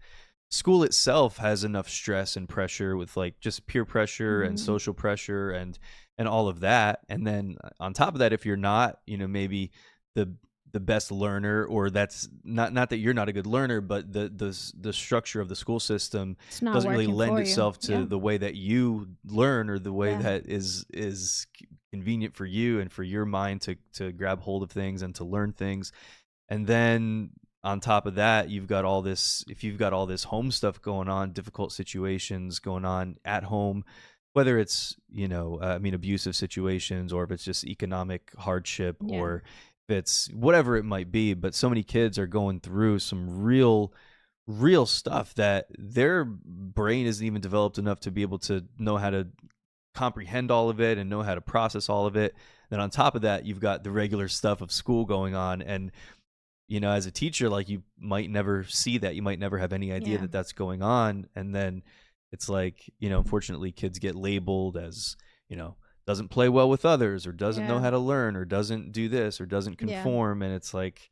Speaker 2: school itself has enough stress and pressure with like just peer pressure and
Speaker 1: mhm,
Speaker 2: social pressure and all of that. And then on top of that, if you're not, maybe the best learner, or that's not that you're not a good learner, but the structure of the school system
Speaker 1: it's not
Speaker 2: doesn't really
Speaker 1: working
Speaker 2: lend
Speaker 1: for you.
Speaker 2: itself to
Speaker 1: Yeah,
Speaker 2: the way that you learn, or the way
Speaker 1: yeah,
Speaker 2: that is convenient for you and for your mind to grab hold of things and to learn things. And then on top of that, you've got all this, if you've got all this home stuff going on, difficult situations going on at home, whether it's, I mean, abusive situations, or if it's just economic hardship,
Speaker 1: yeah,
Speaker 2: or if it's whatever it might be. But so many kids are going through some real stuff that their brain isn't even developed enough to be able to know how to comprehend all of it and know how to process all of it. Then on top of that, you've got the regular stuff of school going on. And as a teacher, like, you might never see that. You might never have any idea
Speaker 1: yeah,
Speaker 2: that that's going on. And then it's like, unfortunately, kids get labeled as, doesn't play well with others, or doesn't know
Speaker 1: yeah,
Speaker 2: how to learn, or doesn't do this, or doesn't
Speaker 1: yeah.
Speaker 2: conform. And it's like,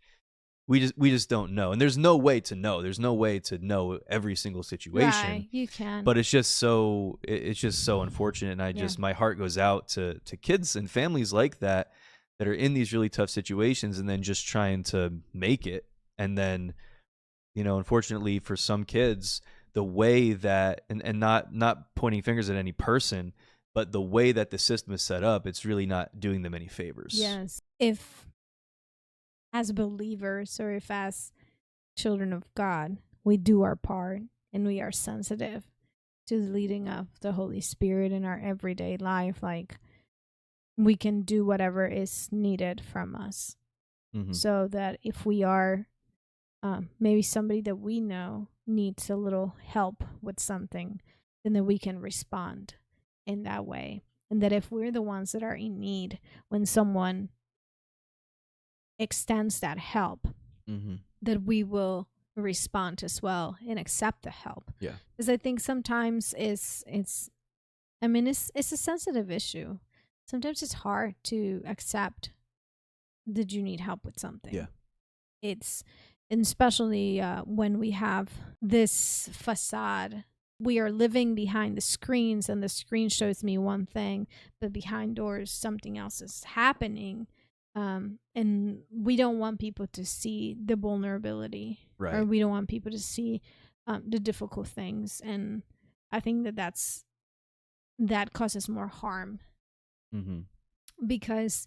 Speaker 2: we just don't know. And there's no way to know. There's no way to know every single situation.
Speaker 1: Right, you can.
Speaker 2: But it's just so unfortunate. And
Speaker 1: Yeah,
Speaker 2: my heart goes out to kids and families like that are in these really tough situations and then just trying to make it. And then, unfortunately for some kids, the way that, and not pointing fingers at any person, but the way that the system is set up, it's really not doing them any favors.
Speaker 1: yes. If as believers, or if as children of God, we do our part and we are sensitive to the leading of the Holy Spirit in our everyday life, like we can do whatever is needed from us.
Speaker 2: Hmm.
Speaker 1: So that if we are maybe somebody that we know needs a little help with something, then that we can respond in that way. And that if we're the ones that are in need, when someone extends that help,
Speaker 2: Hmm.
Speaker 1: that we will respond as well and accept the help.
Speaker 2: Yeah.
Speaker 1: Because I think sometimes it's I mean it's a sensitive issue. Sometimes it's hard to accept that you need help with
Speaker 2: Yeah.
Speaker 1: something. It's, and especially when we have this facade. We are living behind the screens, and the screen shows me one thing, but behind doors something else is happening. And we don't want people to see the vulnerability, or
Speaker 2: Right.
Speaker 1: we don't want people to see the difficult things. And I think that causes more harm,
Speaker 2: Hmm.
Speaker 1: because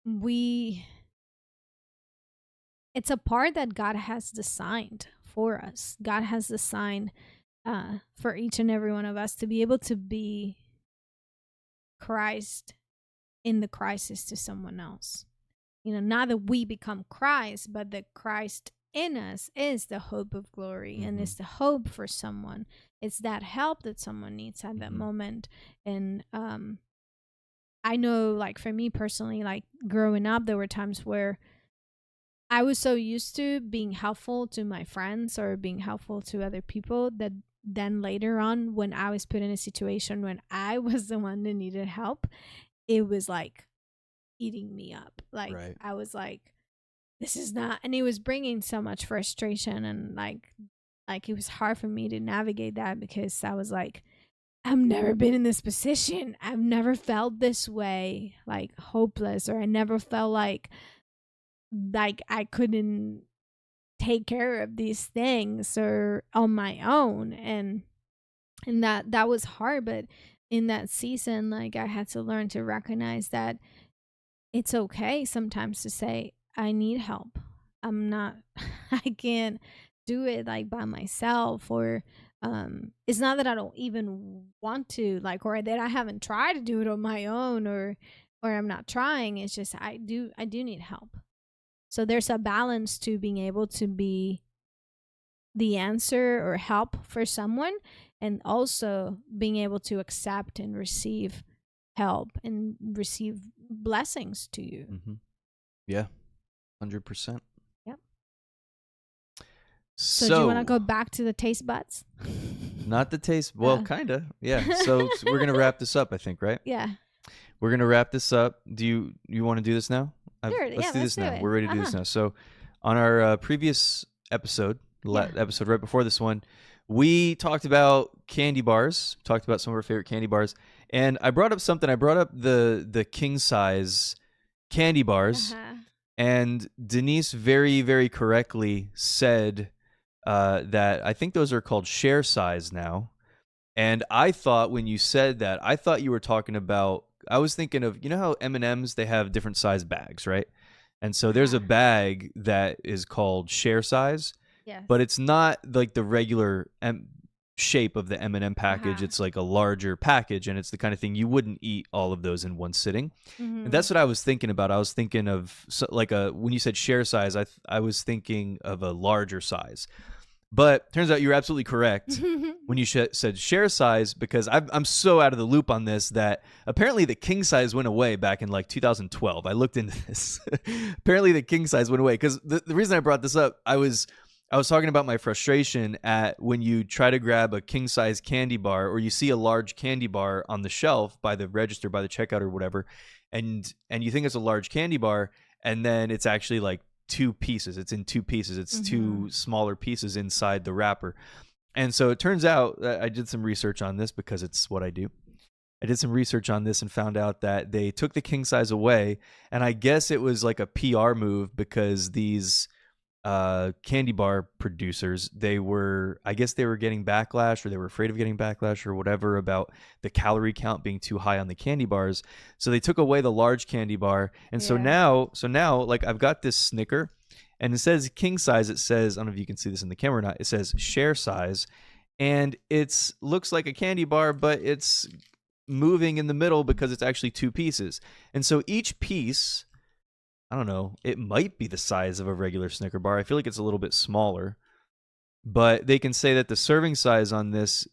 Speaker 1: we it's a part that God has designed for us. God has designed for each and every one of us to be able to be Christ in the crisis to someone else. Not that we become Christ, but that Christ in us is the hope of glory, and it's the hope for someone. It's that help that someone needs at that moment. And I know, like, for me personally, like, growing up, there were times where I was so used to being helpful to my friends or being helpful to other people that then later on, when I was put in a situation when I was the one that needed help, it was like eating me up. Like, I was like, this is not, and it was bringing so much frustration, and like it was hard for me to navigate that, because I was like, I've never been in this position. I've never felt this way, like hopeless, or I never felt like I couldn't take care of these things or on my own. And that was hard. But in that season, like, I had to learn to recognize that it's okay sometimes to say, I need help. I can't do it like by myself, or it's not that I don't even want to, like, or that I haven't tried to do it on my own, or I'm not trying. It's just I do need help. So there's a balance to being able to be the answer or help for someone, and also being able to accept and receive help and receive blessings to you.
Speaker 2: Yeah, 100%.
Speaker 1: Yep. So do you want to go back to the taste buds?
Speaker 2: Not the taste. Well, kind of. Yeah. So we're going to wrap this up, I think, right?
Speaker 1: Yeah.
Speaker 2: We're going to wrap this up. Do you want to do this now?
Speaker 1: Sure.
Speaker 2: Let's do this now. We're ready to do this now. So on our previous episode, episode right before this one, we talked about candy bars, talked about some of our favorite candy bars. And I brought up something. I brought up the king size candy bars. And Denise very, very correctly said that I think those are called share size now. And I thought when you said that, I thought you were talking about, I was thinking of, you know how M&Ms, they have different size bags, right? And so there's a bag that is called share size, but it's not like the regular shape of the M&M package. It's like a larger package, and it's the kind of thing you wouldn't eat all of those in one sitting. And that's what I was thinking about. I was thinking of like when you said share size, I was thinking of a larger size. But turns out you're absolutely correct when you said share size, because I'm so out of the loop on this that apparently the king size went away back in like 2012. I looked into this. Apparently the king size went away, because the reason I brought this up, I was talking about my frustration at when you try to grab a king size candy bar, or you see a large candy bar on the shelf by the register, by the checkout or whatever, and you think it's a large candy bar, and then it's actually like two pieces. It's in two pieces. It's two smaller pieces inside the wrapper. And so it turns out that I did some research on this, because it's what I do. I did some research on this and found out that they took the king size away, and I guess it was like a PR move, because these candy bar producers, I guess they were getting backlash, or they were afraid of getting backlash or whatever about the calorie count being too high on the candy bars. So they took away the large candy bar. And so now like I've got this Snicker, and it says king size. It says, I don't know if you can see this in the camera or not, it says share size, and it's looks like a candy bar, but it's moving in the middle because it's actually two pieces. And so each piece, I don't know, it might be the size of a regular Snicker bar. I feel like it's a little bit smaller, but they can say that the serving size on this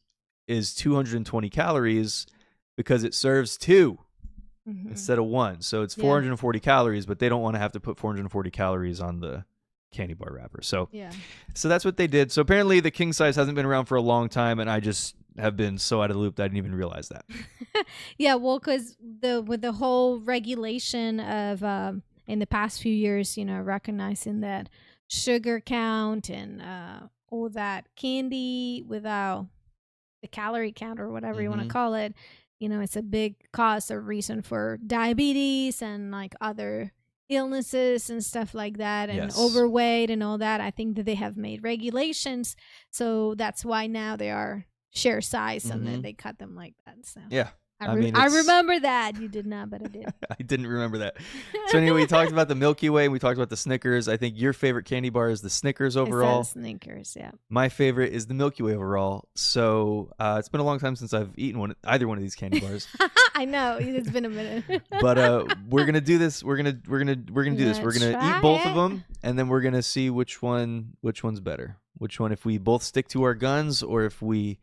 Speaker 2: is 220 calories because it serves two instead of one. So it's 440 calories, but they don't want to have to put 440 calories on the candy bar wrapper. So that's what they did. So apparently the king size hasn't been around for a long time, and I just have been so out of the loop that I didn't even realize that.
Speaker 1: Well, because with the whole regulation of in the past few years, recognizing that sugar count and all that candy without the calorie count or whatever you want to call it, it's a big cause or reason for diabetes and like other illnesses and stuff like that, and overweight and all that. I think that they have made regulations, so that's why now they are share size, and then they cut them like that. So
Speaker 2: I mean,
Speaker 1: I
Speaker 2: it's-
Speaker 1: remember that. You did not, but I did.
Speaker 2: I didn't remember that. So anyway, we talked about the Milky Way and we talked about the Snickers. I think your favorite candy bar is the Snickers overall.
Speaker 1: It's Snickers, yeah.
Speaker 2: My favorite is the Milky Way overall. So it's been a long time since I've eaten either one of these candy bars.
Speaker 1: I know it's been a minute.
Speaker 2: But we're gonna do this. We're gonna do this. We're gonna
Speaker 1: Try
Speaker 2: eat both
Speaker 1: it.
Speaker 2: of them, and then we're gonna see which one's better. Which one, if we both stick to our guns, or if we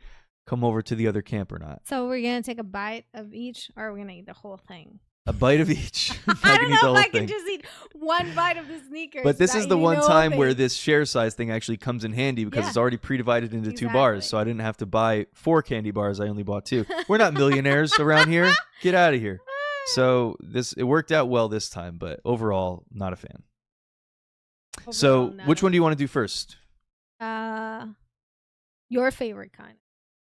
Speaker 2: come over to the other camp or not.
Speaker 1: So we're gonna take a bite of each, or are we gonna eat the whole thing?
Speaker 2: A bite of each.
Speaker 1: I don't
Speaker 2: can eat the
Speaker 1: know
Speaker 2: whole
Speaker 1: if I
Speaker 2: thing.
Speaker 1: can just eat one bite of the Snickers.
Speaker 2: But this
Speaker 1: without
Speaker 2: is the
Speaker 1: eating
Speaker 2: one
Speaker 1: whole
Speaker 2: time where
Speaker 1: thing.
Speaker 2: this share size thing actually comes in handy because
Speaker 1: Yeah.
Speaker 2: it's already pre-divided into 2 bars,
Speaker 1: Exactly.
Speaker 2: so I didn't have to buy 4 candy bars. I only bought 2. We're not millionaires around here. Get out of here. So it worked out well this time, but overall, not a fan. So
Speaker 1: Overall,
Speaker 2: which
Speaker 1: no.
Speaker 2: one do you want to do first?
Speaker 1: Your favorite kind.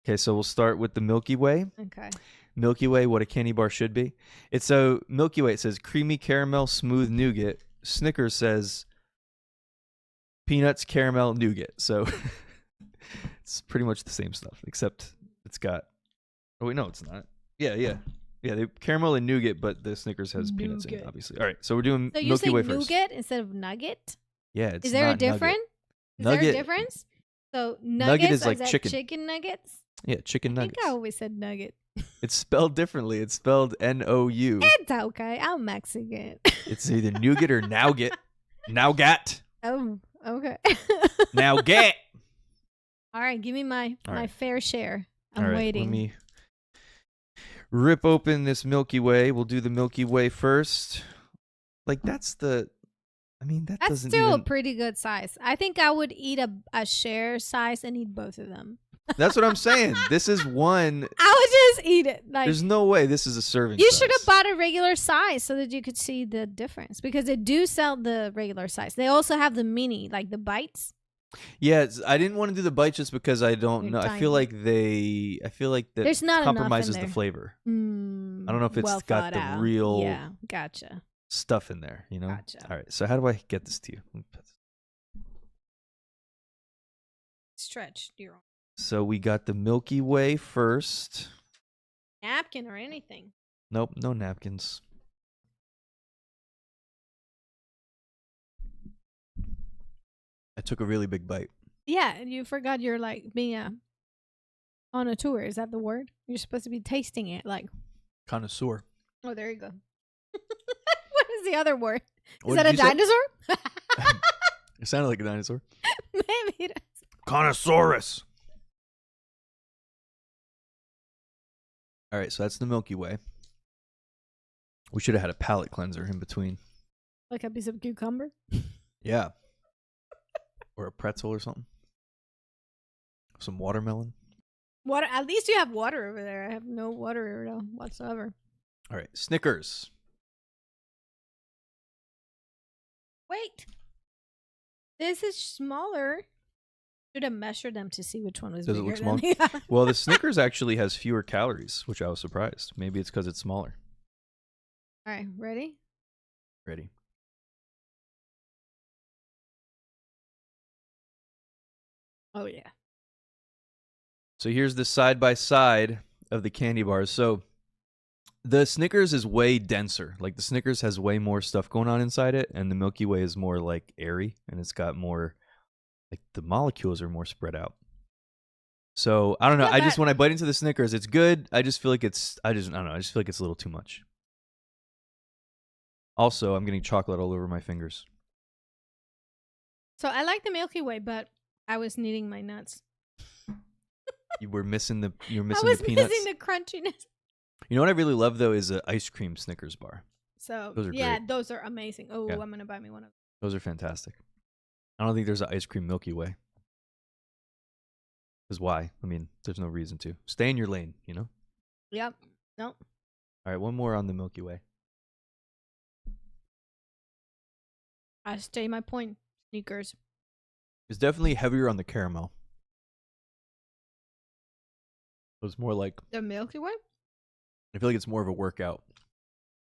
Speaker 2: Okay, so we'll start with the Milky Way.
Speaker 1: Okay.
Speaker 2: Milky Way, what a candy bar should be. It's so Milky Way, it says creamy caramel, smooth nougat. Snickers says peanuts, caramel, nougat. So it's pretty much the same stuff, except it's got. Oh wait, no, it's not. Yeah. They caramel and nougat, but the Snickers has peanuts in it,
Speaker 1: Nougat.
Speaker 2: obviously. All right, so we're doing
Speaker 1: So you
Speaker 2: Milky
Speaker 1: say
Speaker 2: Way first.
Speaker 1: nougat instead of nugget?
Speaker 2: Yeah, it's
Speaker 1: Is there a
Speaker 2: not nugget.
Speaker 1: difference? Is
Speaker 2: Nugget-
Speaker 1: there a difference? So nuggets
Speaker 2: Nugget is like
Speaker 1: that
Speaker 2: chicken.
Speaker 1: chicken nuggets?
Speaker 2: Yeah, chicken
Speaker 1: I think
Speaker 2: nuggets.
Speaker 1: I always said nugget.
Speaker 2: It's spelled differently. It's spelled N-O-U.
Speaker 1: It's okay. I'm Mexican.
Speaker 2: It's either nougat or nougat. Nougat.
Speaker 1: Oh, okay.
Speaker 2: Nougat.
Speaker 1: All right, give me my
Speaker 2: All
Speaker 1: my
Speaker 2: right.
Speaker 1: fair share. I'm
Speaker 2: All right,
Speaker 1: waiting.
Speaker 2: Let me rip open this Milky Way. We'll do the Milky Way first. Like that
Speaker 1: That's
Speaker 2: doesn't
Speaker 1: still
Speaker 2: even.
Speaker 1: a pretty good size. I think I would eat a share size and eat both of them.
Speaker 2: That's what I'm saying. This is one.
Speaker 1: I would just eat it. Like
Speaker 2: There's no way this is a serving.
Speaker 1: you
Speaker 2: size.
Speaker 1: should have bought a regular size so that you could see the difference because they do sell the regular size. They also have the mini, like the bites.
Speaker 2: Yeah, I didn't want to do the bite just because I don't
Speaker 1: They're
Speaker 2: know. I feel like that
Speaker 1: There's not enough in
Speaker 2: compromises the
Speaker 1: there.
Speaker 2: flavor. I
Speaker 1: don't
Speaker 2: don't know if it's got the real
Speaker 1: Yeah, gotcha.
Speaker 2: stuff in there. You know.
Speaker 1: Gotcha.
Speaker 2: All right. So how do I get this to you?
Speaker 1: Stretch your
Speaker 2: So we got the Milky Way first.
Speaker 1: napkin or anything.
Speaker 2: Nope, no napkins. I took a really big bite.
Speaker 1: Yeah, you forgot you're like being on a tour. Is that the word? You're supposed to be tasting it. Like,
Speaker 2: Connoisseur.
Speaker 1: oh, there you go. What is the other word? Is
Speaker 2: What
Speaker 1: that
Speaker 2: did
Speaker 1: a
Speaker 2: you say?
Speaker 1: dinosaur?
Speaker 2: It sounded like a dinosaur.
Speaker 1: Maybe it is.
Speaker 2: Connoissaurus. All right, so that's the Milky Way. We should have had a palate cleanser in between.
Speaker 1: Like a piece of cucumber.
Speaker 2: Yeah. Or a pretzel or something. Some watermelon.
Speaker 1: Water. At least you have water over there. I have no water whatsoever.
Speaker 2: All right, Snickers.
Speaker 1: Wait. This is smaller. Should have measured them to see which one was
Speaker 2: Does it
Speaker 1: bigger.
Speaker 2: look small?
Speaker 1: than the other.
Speaker 2: Well, the Snickers actually has fewer calories, which I was surprised. Maybe it's because it's smaller.
Speaker 1: All right, ready?
Speaker 2: Ready?
Speaker 1: Oh yeah.
Speaker 2: So here's the side by side of the candy bars. So the Snickers is way denser. Like the Snickers has way more stuff going on inside it, and the Milky Way is more like airy, and it's got more, like the molecules are more spread out. So I don't know.
Speaker 1: Yeah,
Speaker 2: I just
Speaker 1: but-
Speaker 2: when I bite into the Snickers, it's good. I just feel like I don't know. I just feel like it's a little too much. Also, I'm getting chocolate all over my fingers.
Speaker 1: So I like the Milky Way, but I was needing my nuts.
Speaker 2: You're missing the
Speaker 1: I was
Speaker 2: peanuts.
Speaker 1: missing the crunchiness.
Speaker 2: You know what I really love though is an ice cream Snickers bar.
Speaker 1: So
Speaker 2: Those are
Speaker 1: yeah,
Speaker 2: great.
Speaker 1: those are amazing. Oh,
Speaker 2: Yeah.
Speaker 1: I'm gonna buy me one of
Speaker 2: Those are fantastic. I don't think there's an ice cream Milky Way. Because why? I mean, there's no reason to. Stay in your lane, you know?
Speaker 1: Yep. No.
Speaker 2: All right, one more on the Milky Way.
Speaker 1: I stay my point. Sneakers.
Speaker 2: It's definitely heavier on the caramel. It was more like,
Speaker 1: The Milky Way?
Speaker 2: I feel like it's more of a workout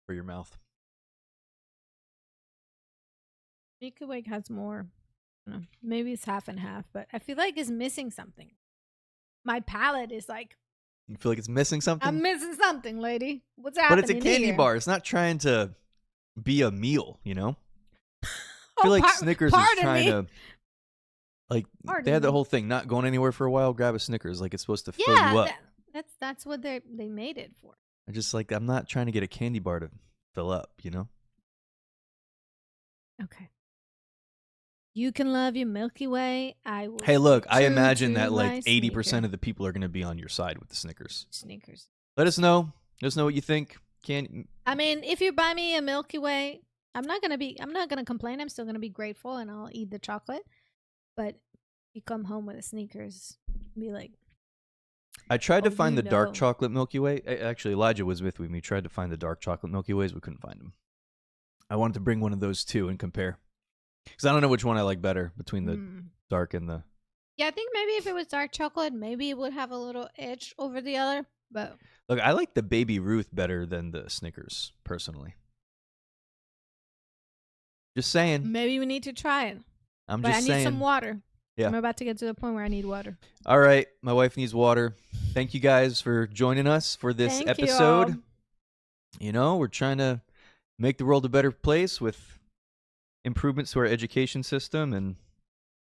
Speaker 2: for your mouth.
Speaker 1: Milky Way has more. I don't know. Maybe it's half and half, but I feel like it's missing something. My palate is like
Speaker 2: You feel like it's missing something?
Speaker 1: I'm missing something, lady. What's
Speaker 2: But
Speaker 1: happening
Speaker 2: it's a candy
Speaker 1: here?
Speaker 2: bar. It's not trying to be a meal, you know? I
Speaker 1: Oh,
Speaker 2: feel like Snickers is
Speaker 1: pardon
Speaker 2: trying
Speaker 1: me.
Speaker 2: to, like,
Speaker 1: Pardon
Speaker 2: they had the
Speaker 1: me.
Speaker 2: whole thing, not going anywhere for a while, grab a Snickers. Like, it's supposed to fill you
Speaker 1: Yeah,
Speaker 2: up.
Speaker 1: that's what they made it for.
Speaker 2: I just, like, I'm not trying to get a candy bar to fill up, you know?
Speaker 1: Okay. You can love your Milky Way. I will.
Speaker 2: Hey, look,
Speaker 1: stay
Speaker 2: I
Speaker 1: true
Speaker 2: imagine
Speaker 1: to
Speaker 2: that,
Speaker 1: my
Speaker 2: like, 80%
Speaker 1: sneaker.
Speaker 2: of the people are going to be on your side with the Snickers.
Speaker 1: Sneakers.
Speaker 2: Let us know. Let us know what you think.
Speaker 1: I mean, if you buy me a Milky Way, I'm not gonna complain. I'm still gonna be grateful, and I'll eat the chocolate. But you come home with a Snickers, be like,
Speaker 2: I tried to
Speaker 1: oh,
Speaker 2: find
Speaker 1: you
Speaker 2: the dark
Speaker 1: know.
Speaker 2: chocolate Milky Way. Actually, Elijah was with me. We tried to find the dark chocolate Milky Ways. We couldn't find them. I wanted to bring one of those too and compare. Because I don't know which one I like better between the dark and the...
Speaker 1: Yeah, I think maybe if it was dark chocolate, maybe it would have a little edge over the other. But
Speaker 2: Look, I like the Baby Ruth better than the Snickers, personally. Just saying.
Speaker 1: maybe we need to try it.
Speaker 2: I'm
Speaker 1: But
Speaker 2: just
Speaker 1: I need
Speaker 2: saying.
Speaker 1: some water.
Speaker 2: Yeah.
Speaker 1: I'm about to get to the point where I need water.
Speaker 2: All right. My wife needs water. Thank you guys for joining us for this
Speaker 1: Thank
Speaker 2: episode.
Speaker 1: you all.
Speaker 2: You know, we're trying to make the world a better place with improvements to our education system and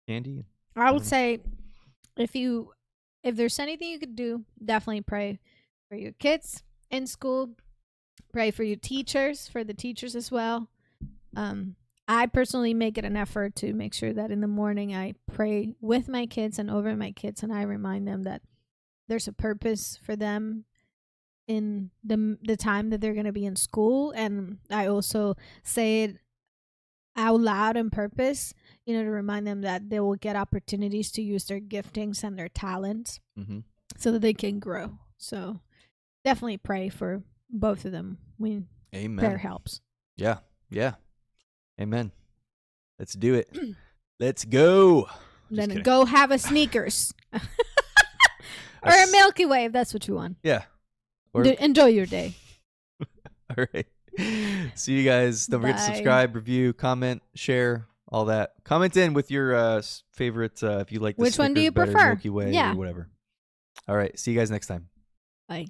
Speaker 2: candy.
Speaker 1: I would say if there's anything you could do, definitely pray for your kids in school. Pray for your teachers, for the teachers as well. I personally make it an effort to make sure that in the morning I pray with my kids and over my kids, and I remind them that there's a purpose for them in the time that they're going to be in school. And I also say it out loud on purpose, to remind them that they will get opportunities to use their giftings and their talents so that they can grow. So definitely pray for both of them.
Speaker 2: Amen.
Speaker 1: Prayer helps.
Speaker 2: Yeah. Amen. Let's do it. Let's go.
Speaker 1: Then go have a Sneakers. Or a Milky Way if that's what you want.
Speaker 2: Yeah. Or...
Speaker 1: Enjoy your day.
Speaker 2: All right. See you guys. Don't forget to subscribe, review, comment, share, all that. Comment in with your favorite, if you like the
Speaker 1: Which one do
Speaker 2: Snickers
Speaker 1: you
Speaker 2: better,
Speaker 1: prefer?
Speaker 2: Milky Way, or whatever. All right. See you guys next time.
Speaker 1: Bye.